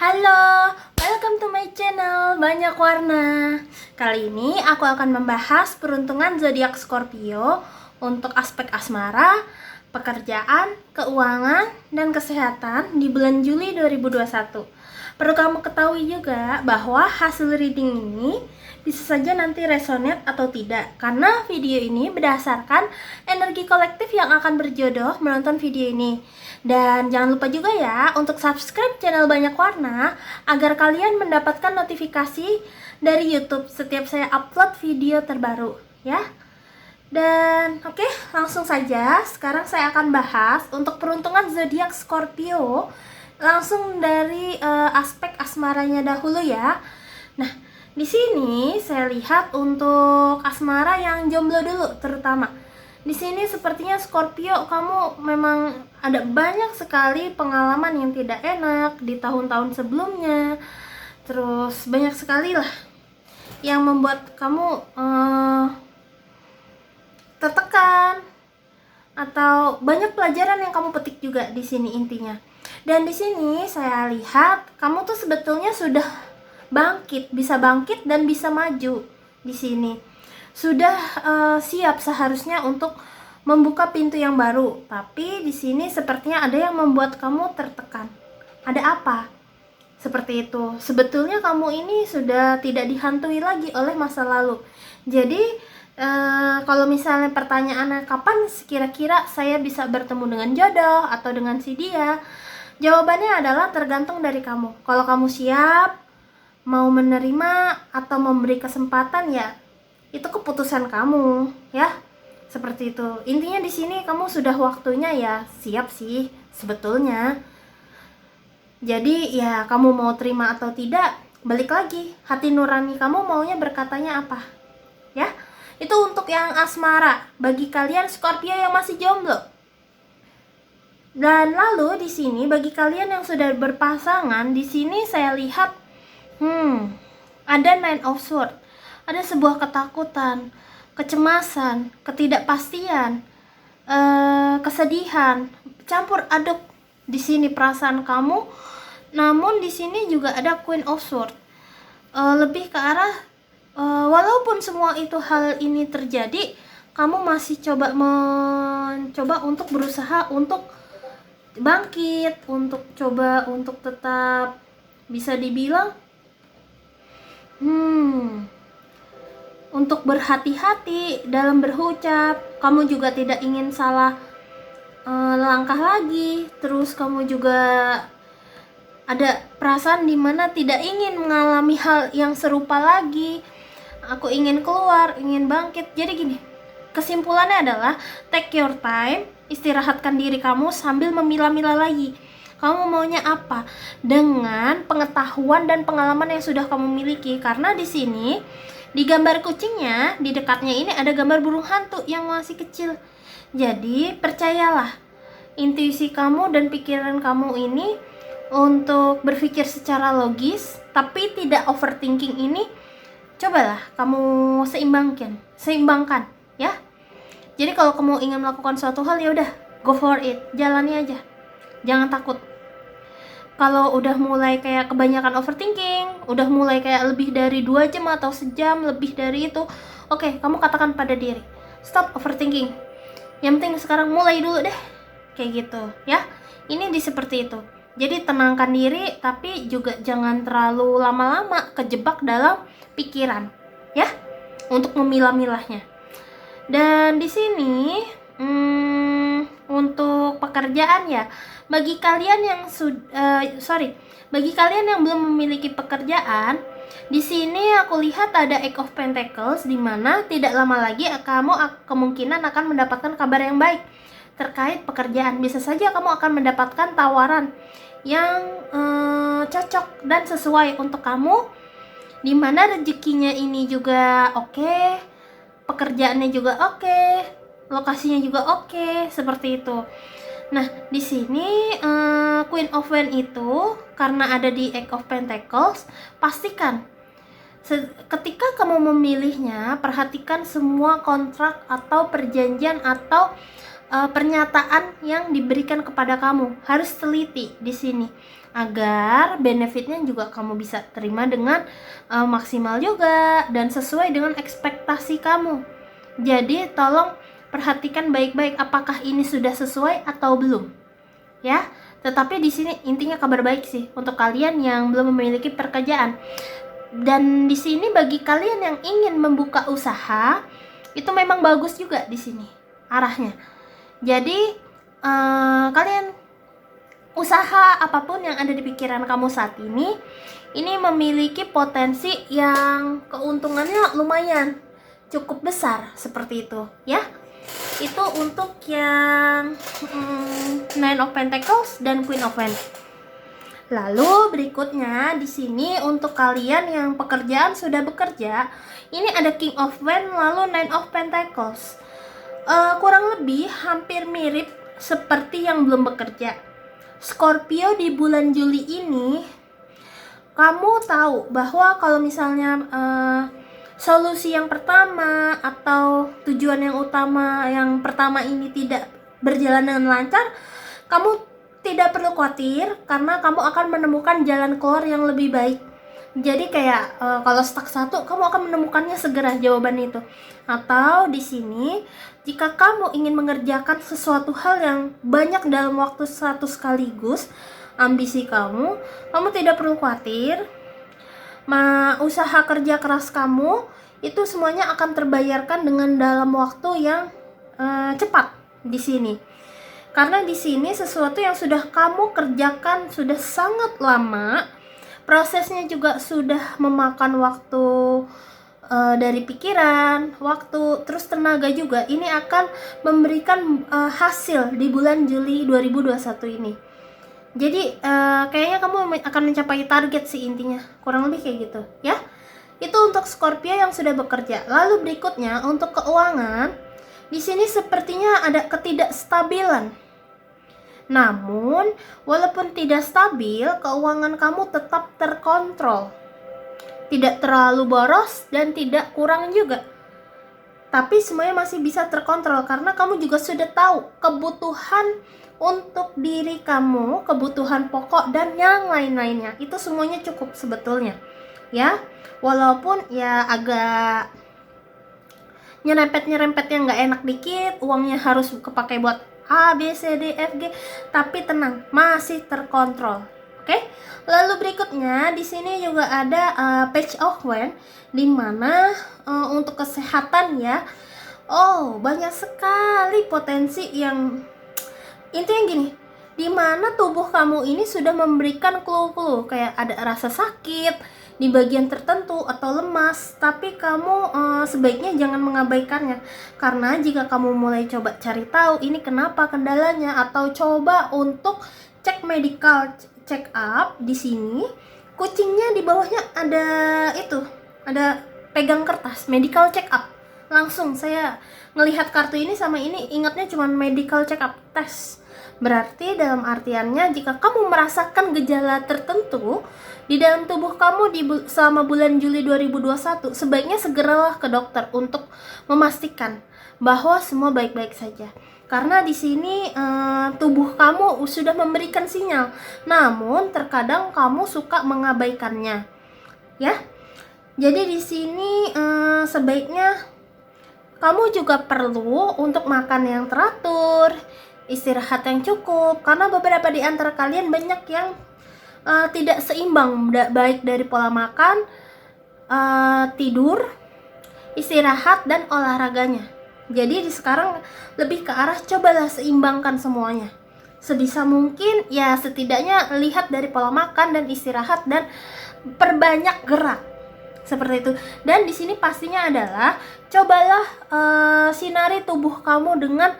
Halo, welcome to my channel Banyak Warna. Kali ini aku akan membahas peruntungan zodiak Scorpio untuk aspek asmara, pekerjaan, keuangan, dan kesehatan di bulan Juli 2021. Perlu kamu ketahui juga bahwa hasil reading ini bisa saja nanti resonate atau tidak, karena video ini berdasarkan energi kolektif yang akan berjodoh menonton video ini. Dan jangan lupa juga ya untuk subscribe channel Banyak Warna agar kalian mendapatkan notifikasi dari YouTube setiap saya upload video terbaru ya. Dan oke, langsung saja sekarang saya akan bahas untuk peruntungan zodiak Scorpio langsung dari aspek asmaranya dahulu ya. Nah, di sini saya lihat untuk asmara yang jomblo dulu terutama. Di sini sepertinya Scorpio kamu memang ada banyak sekali pengalaman yang tidak enak di tahun-tahun sebelumnya. Terus banyak sekali lah yang membuat kamu tertekan, atau banyak pelajaran yang kamu petik juga di sini intinya. Dan di sini saya lihat kamu tuh sebetulnya sudah bisa bangkit dan bisa maju di sini. Sudah siap seharusnya untuk membuka pintu yang baru. Tapi di sini sepertinya ada yang membuat kamu tertekan. Ada apa? Seperti itu. Sebetulnya kamu ini sudah tidak dihantui lagi oleh masa lalu. Jadi kalau misalnya pertanyaannya kapan kira-kira saya bisa bertemu dengan jodoh atau dengan si dia, jawabannya adalah tergantung dari kamu. Kalau kamu siap mau menerima atau memberi kesempatan, ya itu keputusan kamu ya. Seperti itu. Intinya di sini kamu sudah waktunya ya siap sih sebetulnya. Jadi ya kamu mau terima atau tidak, balik lagi hati nurani kamu maunya berkatanya apa ya. Itu untuk yang asmara bagi kalian Scorpio yang masih jomblo. Dan lalu di sini bagi kalian yang sudah berpasangan, di sini saya lihat ada Nine of Swords. Ada sebuah ketakutan, kecemasan, ketidakpastian, kesedihan, campur aduk di sini perasaan kamu. Namun di sini juga ada Queen of Swords. Lebih ke arah walaupun semua itu hal ini terjadi, kamu masih mencoba untuk berusaha untuk bangkit, untuk coba untuk tetap bisa dibilang untuk berhati-hati dalam berucap. Kamu juga tidak ingin salah langkah lagi. Terus kamu juga ada perasaan dimana tidak ingin mengalami hal yang serupa lagi. Aku ingin keluar, ingin bangkit. Jadi gini, kesimpulannya adalah take your time, istirahatkan diri kamu sambil memilah-milah lagi. Kamu maunya apa dengan pengetahuan dan pengalaman yang sudah kamu miliki. Karena di sini di gambar kucingnya, di dekatnya ini ada gambar burung hantu yang masih kecil. Jadi percayalah, intuisi kamu dan pikiran kamu ini untuk berpikir secara logis tapi tidak overthinking ini, cobalah kamu seimbangkan ya. Jadi kalau kamu ingin melakukan suatu hal, ya udah go for it, jalani aja, jangan takut. Kalau udah mulai kayak kebanyakan overthinking, udah mulai kayak lebih dari 2 jam atau sejam lebih dari itu, oke, kamu katakan pada diri, stop overthinking, yang penting sekarang mulai dulu deh, kayak gitu ya. Ini seperti itu. Jadi tenangkan diri, tapi juga jangan terlalu lama-lama kejebak dalam pikiran ya, untuk memilah-milahnya. Dan di sini untuk pekerjaan ya, bagi kalian yang bagi kalian yang belum memiliki pekerjaan, di sini aku lihat ada Eight of Pentacles, di mana tidak lama lagi kamu kemungkinan akan mendapatkan kabar yang baik terkait pekerjaan. Bisa saja kamu akan mendapatkan tawaran yang cocok dan sesuai untuk kamu, di mana rezekinya ini juga oke, pekerjaannya juga oke, lokasinya juga oke, seperti itu. Nah, di sini Queen of Wands itu karena ada di Eight of Pentacles, pastikan ketika kamu memilihnya, perhatikan semua kontrak atau perjanjian atau pernyataan yang diberikan kepada kamu. Harus teliti di sini agar benefitnya juga kamu bisa terima dengan maksimal juga dan sesuai dengan ekspektasi kamu. Jadi tolong perhatikan baik-baik apakah ini sudah sesuai atau belum. Ya, tetapi di sini intinya kabar baik sih untuk kalian yang belum memiliki pekerjaan. Dan di sini bagi kalian yang ingin membuka usaha, itu memang bagus juga di sini arahnya. Jadi kalian usaha apapun yang ada di pikiran kamu saat ini memiliki potensi yang keuntungannya lumayan cukup besar seperti itu ya. Itu untuk yang Nine of Pentacles dan Queen of Wands. Lalu berikutnya di sini untuk kalian yang pekerjaan sudah bekerja, ini ada King of Wands lalu Nine of Pentacles. Kurang lebih hampir mirip seperti yang belum bekerja. Scorpio di bulan Juli ini, kamu tahu bahwa kalau misalnya solusi yang pertama atau tujuan yang utama yang pertama ini tidak berjalan dengan lancar, kamu tidak perlu khawatir karena kamu akan menemukan jalan keluar yang lebih baik. Jadi kayak kalau stuck satu, kamu akan menemukannya segera jawaban itu. Atau di sini, jika kamu ingin mengerjakan sesuatu hal yang banyak dalam waktu satu sekaligus, ambisi kamu tidak perlu khawatir. Usaha kerja keras kamu itu semuanya akan terbayarkan dengan dalam waktu yang cepat di sini. Karena di sini sesuatu yang sudah kamu kerjakan sudah sangat lama, prosesnya juga sudah memakan waktu dari pikiran, waktu, terus tenaga juga. Ini akan memberikan hasil di bulan Juli 2021 ini. Jadi kayaknya kamu akan mencapai target sih intinya, kurang lebih kayak gitu ya. Itu untuk Scorpio yang sudah bekerja. Lalu berikutnya untuk keuangan, di sini sepertinya ada ketidakstabilan. Namun walaupun tidak stabil, keuangan kamu tetap terkontrol. Tidak terlalu boros dan tidak kurang juga. Tapi semuanya masih bisa terkontrol karena kamu juga sudah tahu kebutuhan untuk diri kamu, kebutuhan pokok dan yang lain-lainnya. Itu semuanya cukup sebetulnya. Ya, walaupun ya agak nyerempet yang nggak enak dikit, uangnya harus kepake buat A, B, C, D, F, G, tapi tenang, masih terkontrol. Oke? Lalu berikutnya di sini juga ada Page of Wands, di mana untuk kesehatan ya. Oh, banyak sekali potensi yang intinya gini, di mana tubuh kamu ini sudah memberikan clue-clue kayak ada rasa sakit di bagian tertentu atau lemas, tapi kamu sebaiknya jangan mengabaikannya. Karena jika kamu mulai coba cari tahu ini kenapa kendalanya atau coba untuk cek medical check up, di sini kucingnya di bawahnya ada ada pegang kertas medical check up. Langsung saya ngelihat kartu ini sama ini ingatnya cuma medical check up test. Berarti dalam artiannya jika kamu merasakan gejala tertentu di dalam tubuh kamu selama bulan Juli 2021, sebaiknya segeralah ke dokter untuk memastikan bahwa semua baik-baik saja. Karena di sini tubuh kamu sudah memberikan sinyal, namun terkadang kamu suka mengabaikannya. Ya. Jadi di sini sebaiknya kamu juga perlu untuk makan yang teratur, istirahat yang cukup, karena beberapa di antara kalian banyak yang tidak seimbang, baik dari pola makan, tidur, istirahat, dan olahraganya. Jadi sekarang lebih ke arah cobalah seimbangkan semuanya. Sebisa mungkin ya setidaknya lihat dari pola makan dan istirahat dan perbanyak gerak. Seperti itu. Dan di sini pastinya adalah cobalah sinari tubuh kamu dengan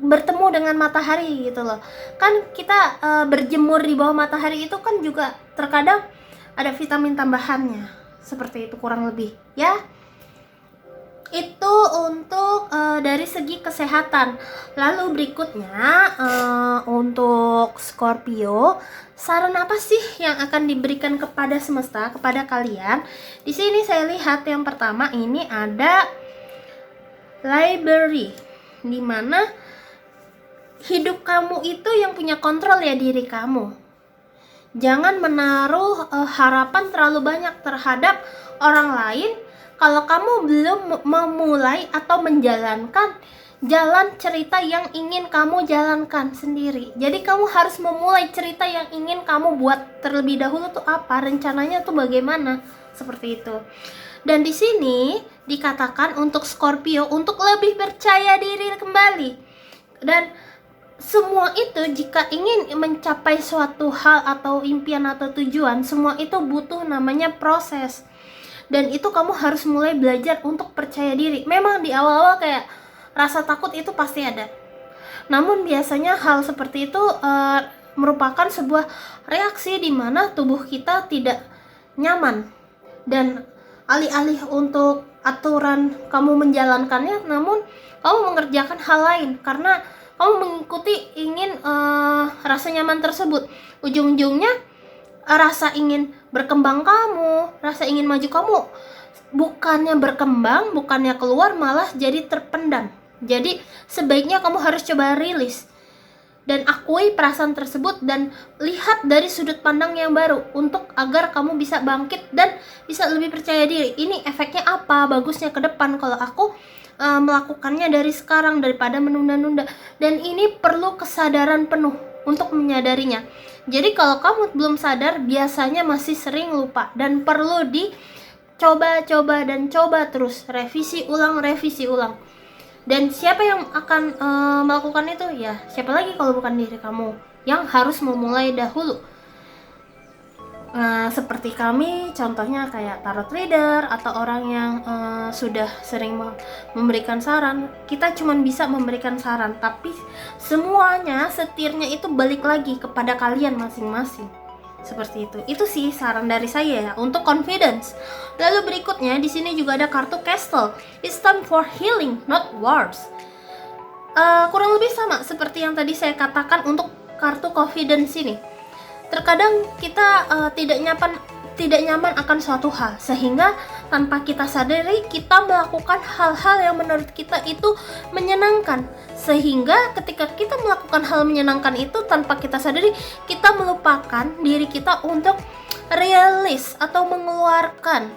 bertemu dengan matahari gitu loh. Kan kita berjemur di bawah matahari itu kan juga terkadang ada vitamin tambahannya. Seperti itu kurang lebih ya. Itu untuk dari segi kesehatan. Lalu berikutnya untuk Scorpio, saran apa sih yang akan diberikan kepada semesta, kepada kalian? Di sini saya lihat yang pertama ini ada library, dimana hidup kamu itu yang punya kontrol ya diri kamu. Jangan menaruh harapan terlalu banyak terhadap orang lain kalau kamu belum memulai atau menjalankan jalan cerita yang ingin kamu jalankan sendiri. Jadi kamu harus memulai cerita yang ingin kamu buat terlebih dahulu tuh apa, rencananya tuh bagaimana, seperti itu. Dan di sini dikatakan untuk Scorpio untuk lebih percaya diri kembali. Dan semua itu jika ingin mencapai suatu hal atau impian atau tujuan, semua itu butuh namanya proses. Dan itu kamu harus mulai belajar untuk percaya diri. Memang di awal-awal kayak rasa takut itu pasti ada. Namun biasanya hal seperti itu merupakan sebuah reaksi di mana tubuh kita tidak nyaman. Dan alih-alih untuk aturan kamu menjalankannya, namun kamu mengerjakan hal lain karena kamu mengikuti ingin rasa nyaman tersebut. Ujung-ujungnya rasa ingin berkembang kamu, rasa ingin maju kamu bukannya berkembang, bukannya keluar, malah jadi terpendam. Jadi sebaiknya kamu harus coba rilis dan akui perasaan tersebut dan lihat dari sudut pandang yang baru untuk agar kamu bisa bangkit dan bisa lebih percaya diri. Ini efeknya apa, bagusnya ke depan kalau aku melakukannya dari sekarang daripada menunda-nunda. Dan ini perlu kesadaran penuh untuk menyadarinya. Jadi kalau kamu belum sadar, biasanya masih sering lupa dan perlu dicoba dan coba terus, revisi ulang. Dan siapa yang akan melakukan itu? Ya, siapa lagi kalau bukan diri kamu yang harus memulai dahulu. Seperti kami, contohnya kayak tarot reader atau orang yang sudah sering memberikan saran. Kita cuma bisa memberikan saran, tapi semuanya setirnya itu balik lagi kepada kalian masing-masing. Seperti itu. Itu sih saran dari saya ya untuk confidence. Lalu berikutnya di sini juga ada kartu Castle. It's time for healing, not wars. Kurang lebih sama seperti yang tadi saya katakan untuk kartu confidence ini. Terkadang kita tidak nyaman akan suatu hal, sehingga tanpa kita sadari kita melakukan hal-hal yang menurut kita itu menyenangkan. Sehingga ketika kita melakukan hal menyenangkan itu tanpa kita sadari, kita melupakan diri kita untuk rilis atau mengeluarkan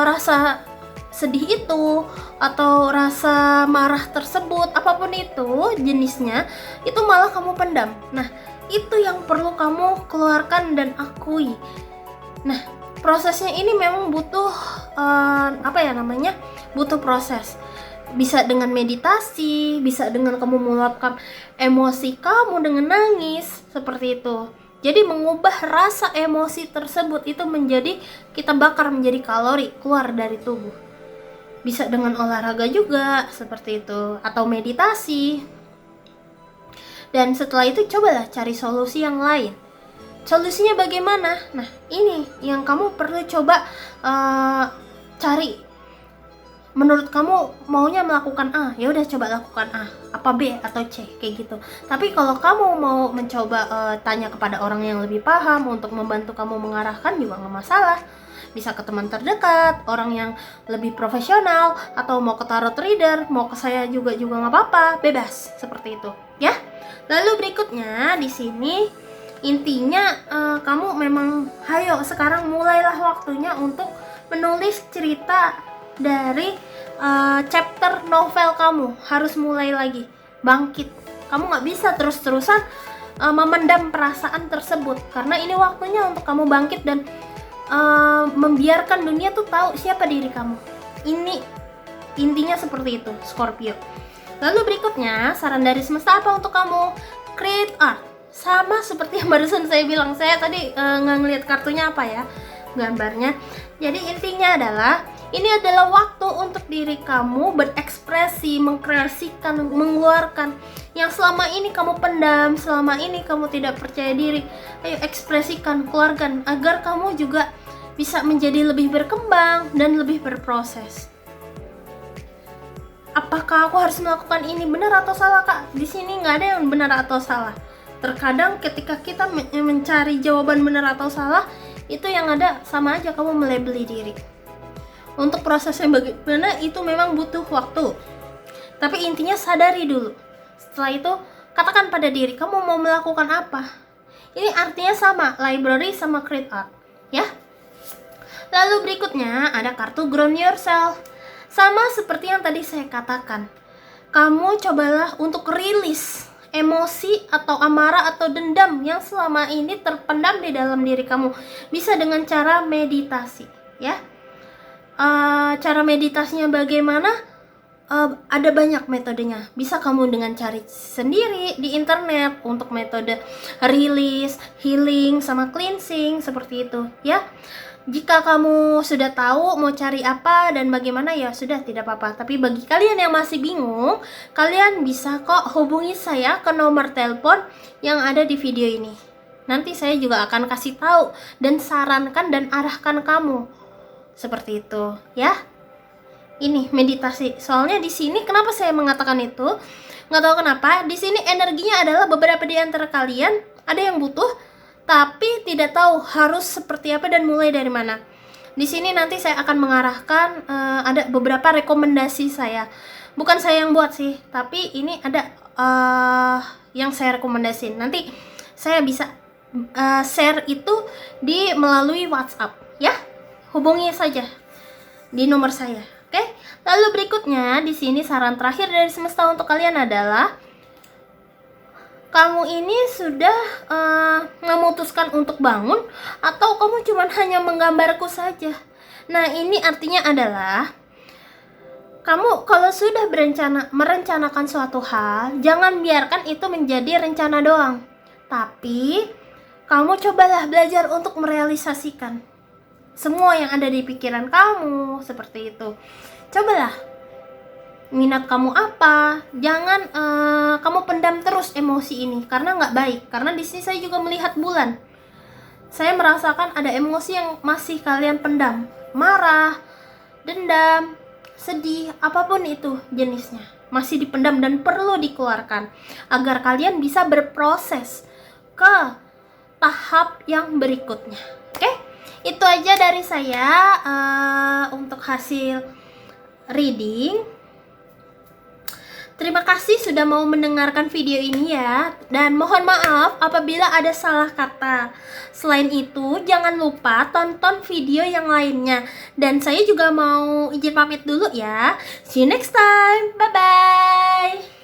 rasa sedih itu atau rasa marah tersebut, apapun itu jenisnya, itu malah kamu pendam. Nah, itu yang perlu kamu keluarkan dan akui. Nah, prosesnya ini memang butuh butuh proses. Bisa dengan meditasi, bisa dengan kamu meluapkan emosi kamu dengan nangis, seperti itu. Jadi mengubah rasa emosi tersebut itu menjadi, kita bakar menjadi kalori keluar dari tubuh. Bisa dengan olahraga juga, seperti itu, atau meditasi. Dan setelah itu cobalah cari solusi yang lain. Solusinya bagaimana? Nah, ini yang kamu perlu coba cari. Menurut kamu maunya melakukan A, ya udah coba lakukan A, apa B atau C, kayak gitu. Tapi kalau kamu mau mencoba tanya kepada orang yang lebih paham untuk membantu kamu mengarahkan juga nggak masalah. Bisa ke teman terdekat, orang yang lebih profesional, atau mau ke tarot reader, mau ke saya juga nggak apa-apa, bebas seperti itu, ya. Lalu berikutnya di sini intinya kamu memang, hayo sekarang mulailah waktunya untuk menulis cerita dari chapter novel kamu. Harus mulai lagi, bangkit. Kamu nggak bisa terus-terusan memendam perasaan tersebut, karena ini waktunya untuk kamu bangkit dan membiarkan dunia tuh tahu siapa diri kamu. Ini intinya seperti itu, Scorpio. Lalu berikutnya, saran dari semesta apa untuk kamu? Create art. Sama seperti yang barusan saya bilang. Saya tadi nggak ngeliat kartunya apa ya, gambarnya. Jadi intinya adalah, ini adalah waktu untuk diri kamu berekspresi, mengkreasikan, mengeluarkan yang selama ini kamu pendam, selama ini kamu tidak percaya diri. Ayo ekspresikan, keluarkan, agar kamu juga bisa menjadi lebih berkembang dan lebih berproses. Apakah aku harus melakukan ini, benar atau salah, Kak? Di sini nggak ada yang benar atau salah. Terkadang ketika kita mencari jawaban benar atau salah, itu yang ada sama aja kamu melabeli diri. Untuk prosesnya bagaimana itu memang butuh waktu. Tapi intinya sadari dulu. Setelah itu katakan pada diri kamu mau melakukan apa. Ini artinya sama, library sama create art, ya. Lalu berikutnya ada kartu ground yourself. Sama seperti yang tadi saya katakan. Kamu cobalah untuk rilis emosi atau amarah atau dendam yang selama ini terpendam di dalam diri kamu. Bisa dengan cara meditasi, ya. Cara meditasinya bagaimana? Ada banyak metodenya. Bisa kamu dengan cari sendiri di internet untuk metode rilis, healing, sama cleansing seperti itu, ya. Jika kamu sudah tahu mau cari apa dan bagaimana, ya sudah, tidak apa-apa. Tapi bagi kalian yang masih bingung, kalian bisa kok hubungi saya ke nomor telepon yang ada di video ini. Nanti saya juga akan kasih tahu dan sarankan dan arahkan kamu. Seperti itu, ya. Ini meditasi. Soalnya di sini kenapa saya mengatakan itu? Nggak tahu kenapa. Di sini energinya adalah beberapa di antara kalian ada yang butuh tapi tidak tahu harus seperti apa dan mulai dari mana. Di sini nanti saya akan mengarahkan, ada beberapa rekomendasi saya. Bukan saya yang buat sih, tapi ini ada yang saya rekomendasiin. Nanti saya bisa share itu melalui WhatsApp, ya. Hubungi saja di nomor saya. Oke? Lalu berikutnya di sini saran terakhir dari semesta untuk kalian adalah kamu ini sudah memutuskan untuk bangun atau kamu cuma hanya menggambarku saja. Nah, ini artinya adalah kamu kalau sudah merencanakan suatu hal, jangan biarkan itu menjadi rencana doang. Tapi kamu cobalah belajar untuk merealisasikan semua yang ada di pikiran kamu, seperti itu. Cobalah, minat kamu apa? Jangan kamu pendam terus emosi ini, karena nggak baik. Karena di sini saya juga melihat bulan. Saya merasakan ada emosi yang masih kalian pendam, marah, dendam, sedih, apapun itu jenisnya, masih dipendam dan perlu dikeluarkan agar kalian bisa berproses ke tahap yang berikutnya. Oke? Itu aja dari saya untuk hasil reading. Terima kasih sudah mau mendengarkan video ini ya. Dan mohon maaf apabila ada salah kata. Selain itu, jangan lupa tonton video yang lainnya. Dan saya juga mau izin pamit dulu ya. See you next time. Bye-bye.